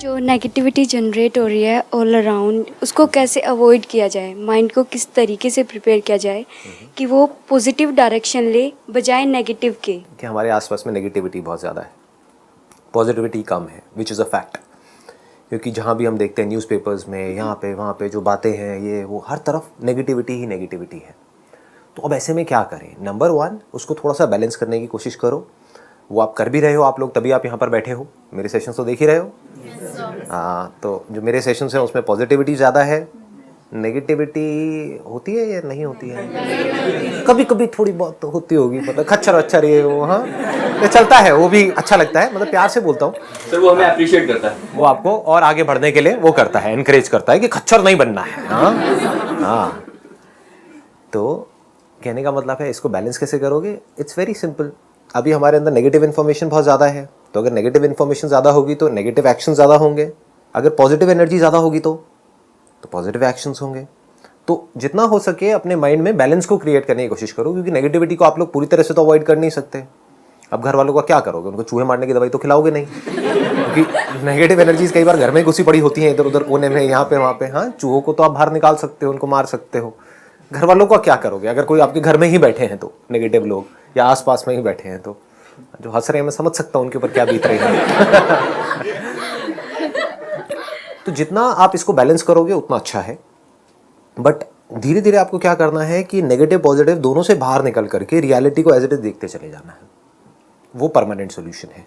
जो negativity generate हो रही है ऑल अराउंड, उसको कैसे अवॉइड किया जाए? माइंड को किस तरीके से प्रिपेयर किया जाए कि वो पॉजिटिव डायरेक्शन ले बजाय नेगेटिव के? कि हमारे आसपास में नेगेटिविटी बहुत ज़्यादा है, पॉजिटिविटी कम है, विच इज़ अ फैक्ट। क्योंकि जहाँ भी हम देखते हैं न्यूज़पेपर्स में, यहाँ पे वहाँ पे जो बातें हैं, ये वो हर तरफ नेगेटिविटी ही नेगेटिविटी है। तो अब ऐसे में क्या करें? नंबर 1, उसको थोड़ा सा बैलेंस करने की कोशिश करो। वो आप कर भी रहे हो आप लोग, तभी आप यहाँ पर बैठे हो, मेरे सेशंस तो देख ही रहे हो। हाँ, तो जो मेरे सेशंस हैं उसमें पॉजिटिविटी ज़्यादा है, नेगेटिविटी होती है या नहीं होती है? कभी कभी थोड़ी बहुत तो होती होगी, मतलब खच्चर वच्चर ये वो, हाँ ये चलता है, वो भी अच्छा लगता है, मतलब प्यार से बोलता हूँ सर। वो हमें अप्रिशिएट करता है, वो आपको और आगे बढ़ने के लिए वो करता है, एनकरेज करता है कि खच्चर नहीं बनना है। हाँ हाँ, तो कहने का मतलब है इसको बैलेंस कैसे करोगे? It's very simple. अभी हमारे अंदर नेगेटिव इन्फॉर्मेशन बहुत ज़्यादा है, तो अगर नेगेटिव इन्फॉर्मेशन ज़्यादा होगी तो नेगेटिव एक्शन ज़्यादा होंगे। अगर पॉजिटिव एनर्जी ज़्यादा होगी तो पॉजिटिव एक्शंस होंगे। तो जितना हो सके अपने माइंड में बैलेंस को क्रिएट करने की कोशिश करो, क्योंकि नेगेटिविटी को आप लोग पूरी तरह से तो अवॉइड कर नहीं सकते। अब घर वालों का क्या करोगे? उनको चूहे मारने की दवाई तो खिलाओगे नहीं, क्योंकि नेगेटिव एनर्जीज कई बार घर में घुसी पड़ी होती हैं, इधर उधर कोने में, यहाँ पे वहाँ पे। हाँ, चूहों को तो आप बाहर निकाल सकते हो, उनको मार सकते हो। घर वालों का क्या करोगे? अगर कोई आपके घर में ही बैठे हैं तो नेगेटिव लोग, या आसपास में ही बैठे हैं, तो जो हंस रहे हैं मैं समझ सकता हूँ उनके ऊपर क्या बीत रही है। तो जितना आप इसको बैलेंस करोगे उतना अच्छा है। बट धीरे धीरे आपको क्या करना है कि नेगेटिव पॉजिटिव दोनों से बाहर निकल करके रियलिटी को एज इट इज देखते चले जाना है। वो परमानेंट सोल्यूशन है।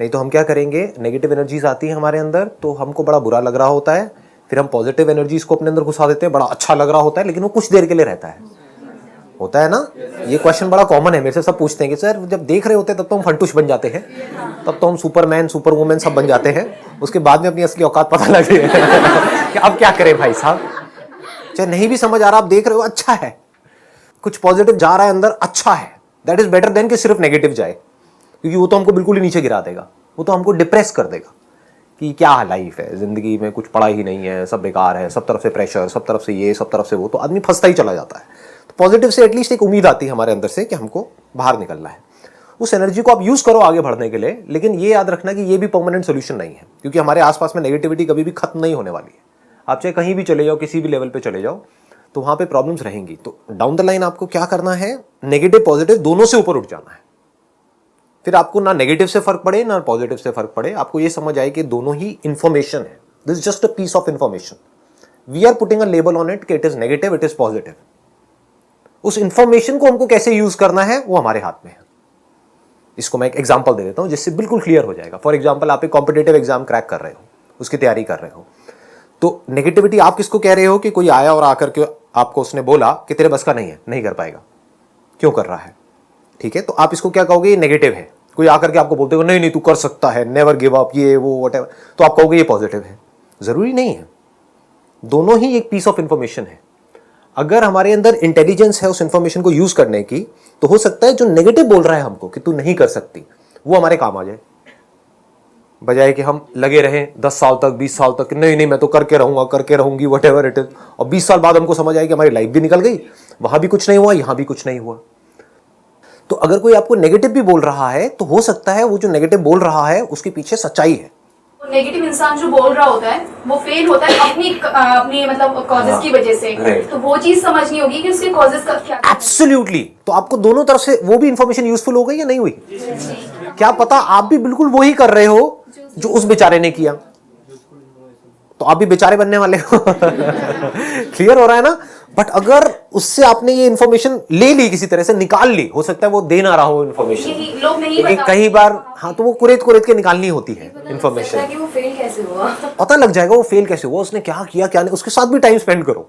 नहीं तो हम क्या करेंगे, नेगेटिव एनर्जीज आती है हमारे अंदर तो हमको बड़ा बुरा लग रहा होता है, फिर हम पॉजिटिव एनर्जीज को अपने अंदर घुसा देते हैं, बड़ा अच्छा लग रहा होता है, लेकिन वो कुछ देर के लिए रहता है। होता है ना? ये क्वेश्चन बड़ा कॉमन है, मेरे से सब पूछते हैं कि सर जब देख रहे होते हैं तब तो हम फंटूश बन जाते हैं, तब तो हम सुपरमैन सुपर वुमेन सब बन जाते हैं, उसके बाद में अपनी असली औकात पता लग रही है कि अब क्या करें भाई साहब। चाहे नहीं भी समझ आ रहा, आप देख रहे हो अच्छा है, कुछ पॉजिटिव जा रहा है अंदर, अच्छा है, दैट इज बेटर देन कि सिर्फ नेगेटिव जाए, क्योंकि वो तो हमको बिल्कुल ही नीचे गिरा देगा, वो तो हमको डिप्रेस कर देगा कि क्या लाइफ है, जिंदगी में कुछ पड़ा ही नहीं है, सब बेकार है, सब तरफ से प्रेशर, सब तरफ से ये, सब तरफ से वो, तो आदमी फंसता ही चला जाता है। तो पॉजिटिव से एटलीस्ट एक उम्मीद आती है हमारे अंदर से कि हमको बाहर निकलना है। उस एनर्जी को आप यूज करो आगे बढ़ने के लिए, लेकिन ये याद रखना कि ये भी परमानेंट सोल्यूशन नहीं है, क्योंकि हमारे आसपास में नेगेटिविटी कभी भी खत्म नहीं होने वाली है। आप चाहे कहीं भी चले जाओ, किसी भी लेवल पे चले जाओ, तो वहां पे प्रॉब्लम्स रहेंगी। तो डाउन द लाइन आपको क्या करना है, नेगेटिव पॉजिटिव दोनों से ऊपर उठ जाना है। फिर आपको ना नेगेटिव से फर्क पड़े ना पॉजिटिव से फर्क पड़े, आपको ये समझ आए कि दोनों ही इंफॉर्मेशन है। This is just a piece of information, we are putting a label on it कि it is negative, it is positive. उस इंफॉर्मेशन को हमको कैसे यूज करना है वो हमारे हाथ में है। इसको मैं एक एग्जांपल दे देता हूं जिससे बिल्कुल क्लियर हो जाएगा। फॉर एग्जांपल, आप एक कॉम्पिटेटिव एग्जाम क्रैक कर रहे हो, उसकी तैयारी कर रहे हो, तो नेगेटिविटी आप किसको कह रहे हो कि कोई आया और आकर के आपको उसने बोला कि तेरे बस का नहीं है, नहीं कर पाएगा, क्यों कर रहा है, ठीक है, तो आप इसको क्या कहोगे, ये नेगेटिव है। कोई आकर के आपको बोलते हो नहीं नहीं तू कर सकता है, नेवर गिव अप, ये वो व्हाटएवर, तो आप कहोगे ये पॉजिटिव है। जरूरी नहीं है, दोनों ही एक पीस ऑफ इंफॉर्मेशन है। अगर हमारे अंदर इंटेलिजेंस है उस इंफॉर्मेशन को यूज करने की, तो हो सकता है जो नेगेटिव बोल रहा है हमको कि तू नहीं कर सकती, वो हमारे काम आ जाए, बजाय कि हम लगे रहें 10 साल तक 20 साल तक, नहीं नहीं मैं तो करके रहूंगा, करके रहूंगी, व्हाटएवर इट इज, और 20 साल बाद हमको समझ आए कि हमारी लाइफ भी निकल गई, वहां भी कुछ नहीं हुआ, यहां भी कुछ नहीं हुआ। तो अगर कोई आपको नेगेटिव भी बोल रहा है तो हो सकता है वो जो नेगेटिव बोल रहा है उसके पीछे सच्चाई है। नेगेटिव इंसान जो बोल रहा होता है वो फेल होता है अपनी मतलब कॉजेस की वजह से, तो वो चीज समझनी होगी कि उसके कॉजेस का क्या। एब्सोल्युटली। तो आपको दोनों तरफ से वो भी इंफॉर्मेशन यूजफुल हो गई या नहीं हुई? क्या पता आप भी बिल्कुल वही कर रहे हो जो उस बेचारे ने किया, तो आप भी बेचारे बनने वाले हो। क्लियर हो रहा है ना? बट अगर उससे आपने ये इंफॉर्मेशन ले ली, किसी तरह से निकाल ली, हो सकता है वो दे ना रहा हो इंफॉर्मेशन, लोग नहीं बता, कई बार हाँ, तो वो कुरेद के निकालनी होती है इंफॉर्मेशन। वो फेल कैसे हुआ पता लग जाएगा वो फेल कैसे हुआ, उसने क्या किया क्या नहीं, उसके साथ भी टाइम स्पेंड करो।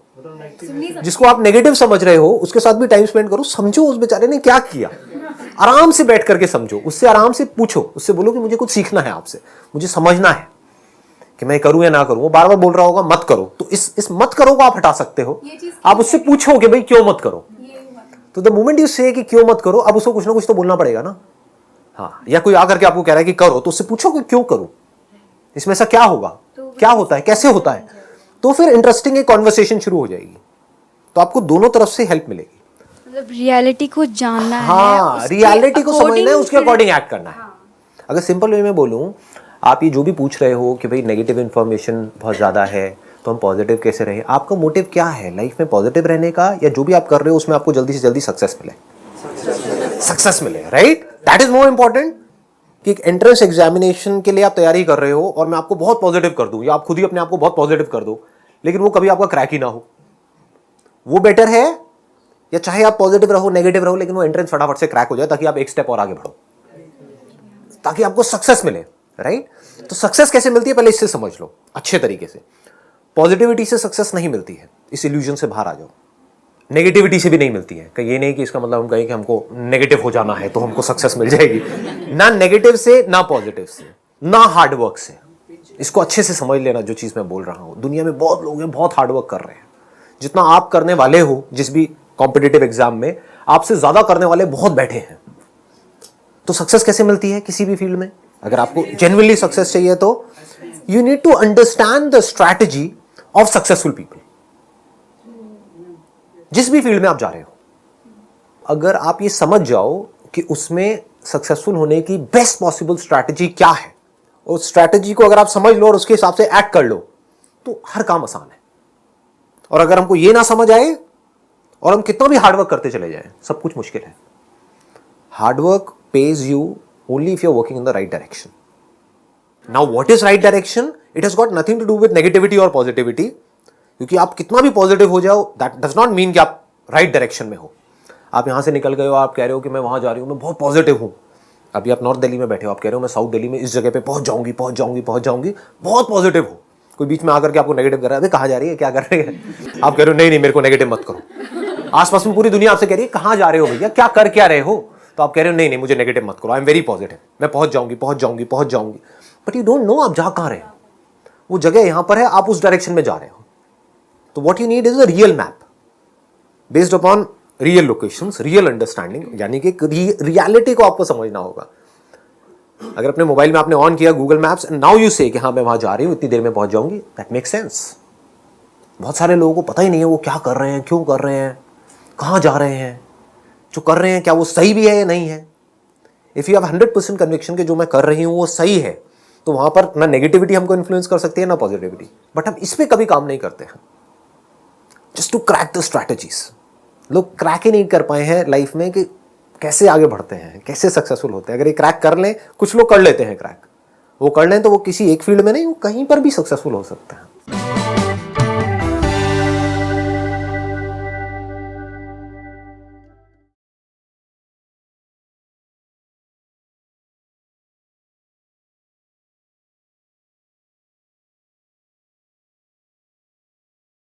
जिसको आप नेगेटिव समझ रहे हो उसके साथ भी टाइम स्पेंड करो, समझो उस बेचारे ने क्या किया, आराम से बैठ करके समझो, उससे आराम से पूछो, उससे बोलो कि मुझे कुछ सीखना है आपसे, मुझे समझना है कि मैं करूं या ना करूं। वो बार बार बोल रहा होगा मत करो, तो इस मत करो को आप हटा सकते हो। आप उससे पूछो कि भाई क्यों मत करो, तो द मोमेंट यू से कि क्यों मत करो, अब उसको कुछ ना कुछ तो बोलना पड़ेगा ना। हाँ, या कोई आकर के आपको कह रहा है कि करो, तो उससे पूछो कि क्यों करूं, इसमें ऐसा क्या होगा, क्या होता है, कैसे होता है, तो फिर इंटरेस्टिंग एक कॉन्वर्सेशन शुरू हो जाएगी। तो आपको दोनों तरफ से हेल्प मिलेगी। मतलब रियलिटी को जानना है, हाँ, रियलिटी को समझना है, उसके अकॉर्डिंग एक्ट करना है। अगर सिंपल वे में बोलूं, आप ये जो भी पूछ रहे हो कि भाई नेगेटिव इन्फॉर्मेशन बहुत ज़्यादा है तो हम पॉजिटिव कैसे रहे, आपका मोटिव क्या है लाइफ में पॉजिटिव रहने का, या जो भी आप कर रहे हो उसमें आपको जल्दी से जल्दी सक्सेस मिले, right? That is more important कि एक एंट्रेंस एग्जामिनेशन के लिए आप तैयारी कर रहे हो और मैं आपको बहुत पॉजिटिव कर दूं, या आप खुद ही अपने आप को बहुत पॉजिटिव कर दो लेकिन वो कभी आपका क्रैक ही ना हो, वो बेटर है या चाहे आप पॉजिटिव रहो नेगेटिव रहो लेकिन वो एंट्रेंस फटाफट से क्रैक हो जाए ताकि आप एक स्टेप और आगे बढ़ो, ताकि आपको सक्सेस मिले, राइट? तो सक्सेस कैसे मिलती है पहले इससे समझ लो अच्छे तरीके से। पॉजिटिविटी से सक्सेस नहीं मिलती है, इस इल्यूजन से बाहर आ जाओ। नेगेटिविटी से भी नहीं मिलती है, ये नहीं कि इसका मतलब हम कहें कि हमको नेगेटिव हो जाना है तो हमको सक्सेस मिल जाएगी, ना नेगेटिव से ना पॉजिटिव से ना हार्डवर्क से। इसको अच्छे से समझ लेना जो चीज मैं बोल रहा हूं। दुनिया में बहुत लोग हैं बहुत हार्डवर्क कर रहे हैं, जितना आप करने वाले हो जिस भी कॉम्पिटिटिव एग्जाम में आपसे ज्यादा करने वाले बहुत बैठे हैं। तो सक्सेस कैसे मिलती है किसी भी फील्ड में? अगर आपको जेन्युइनली सक्सेस चाहिए तो you need to understand the strategy of successful people. जिस भी फील्ड में आप जा रहे हो, अगर आप ये समझ जाओ कि उसमें सक्सेसफुल होने की बेस्ट पॉसिबल स्ट्रैटेजी क्या है, उस स्ट्रैटेजी को अगर आप समझ लो और उसके हिसाब से एक्ट कर लो तो हर काम आसान है। और अगर हमको ये ना समझ आए और हम कितना भी हार्डवर्क करते चले जाएं, सब कुछ मुश्किल है। Hard work pays you only if you're working in the right direction. Now what is right direction? It has got nothing to do with negativity or positivity. क्योंकि आप कितना भी पॉजिटिव हो जाओ that does not mean कि आप right direction में हो। आप यहां से निकल गए हो, आप कह रहे हो कि मैं वहां जा रही हूं, मैं बहुत पॉजिटिव हूं। अभी आप नॉर्थ दिल्ली में बैठे हो, आप कह रहे हो मैं साउथ दिल्ली में इस जगह पे पहुंच जाऊंगी, बहुत पॉजिटिव हो। कोई बीच में आकर के आपको नेगेटिव कर रहा है, अबे कहां जा रही है, क्या कर रही है? आप कह रहे हो नहीं नहीं मेरे को नेगेटिव मत करो। आसपास में पूरी दुनिया आपसे कह रही है कहां जा रहे हो भैया, क्या रहे हो? तो आप कह रहे हो नहीं नहीं मुझे नेगेटिव मत करो, आई एम वेरी पॉजिटिव, मैं पहुंच जाऊंगी। बट यू डोंट नो आप जा कहां रहे हो। वो जगह यहां पर है, आप उस डायरेक्शन में जा रहे हो। तो what you need is a real map based upon real locations, real understanding, यानी कि रियलिटी को आपको समझना होगा। अगर अपने मोबाइल में आपने ऑन किया Google maps and now you से कि हाँ मैं वहां जा रही हूं, इतनी देर में पहुंच जाऊंगी, दैट मेक्स सेंस। बहुत सारे लोगों को पता ही नहीं है वो क्या कर रहे हैं, क्यों कर रहे हैं, कहां जा रहे हैं, जो कर रहे हैं क्या वो सही भी है या नहीं है। इफ यू हैव 100% कन्विक्शन कि जो मैं कर रही हूं वो सही है, तो वहां पर ना नेगेटिविटी हमको इन्फ्लुएंस कर सकती है ना पॉजिटिविटी। बट हम इस पे कभी काम नहीं करते हैं, just to crack the strategies. लोग क्रैक ही नहीं कर पाए हैं लाइफ में कि कैसे आगे बढ़ते हैं, कैसे सक्सेसफुल होते हैं। अगर ये क्रैक कर लें, कुछ लोग कर लेते हैं क्रैक, वो कर लें तो वो किसी एक फील्ड में नहीं, वो कहीं पर भी सक्सेसफुल हो सकते हैं।